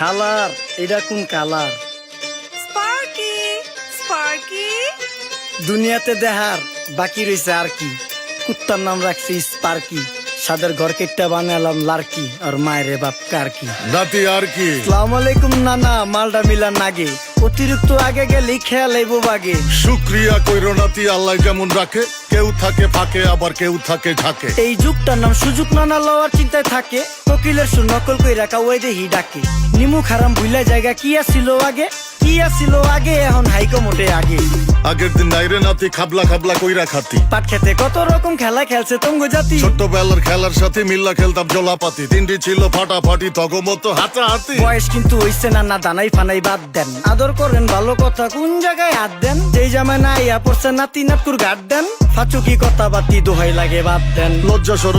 খালার এটা কোন কালার? স্পার্কি স্পার্কি দুনিয়াতে দেহার বাকি রয়েছে আর কি। কুত্তার নাম রাখছি স্পার্কি, সাদের ঘর কেটটা বানালাম লার্কি, আর মায়ের বাপ কারকি। নাতি আর কি? আসসালামু আলাইকুম নানা, মালডা মিলা নাগে, অতিরিক্ত আগে গেলে খেয়াল আইবো বাগে। শুক্রিয়া কইরো নাতি, আল্লাহ যেমন রাখে, কেউ থাকে ফাঁকে আবার কেউ থাকে ঝাঁকে। এই যুগটার নাম সুযোগ নানা লওয়ার চিন্তায় থাকে, কোকিলের সুর নকল কই রাখা ওই দেহি ডাকে। নিমু খারাম ভুলা জায়গা কি আসিল আগে, কি আসিল আগে, এখন হাইকো মোটে আগে। আগের দিন নাইরে নাতি খাবলা খাবলা কইরা খাতি, পাট খেতে কত রকম খেলা খেলছে তঙ্গ জাতি। ছোট্টবেলার খেলার সাথে মিল্লা খেলতাম জলাপাতি, তিনটি ছিল ফাটাফাটি তগমতো হাতাহাতি। বয়স কিন্তু হইছে না, না দানাই ফানাই বাদ দেন, আদর করেন ভালো কথা কোন জায়গায় হাত দেন। যেই জামায় না ইয়া পড়ছে নাতি নাটকুর গাট দেন, ফাচুকি কথা বাতি দোহাই লাগে বাদ দেন। লজ্জা সরম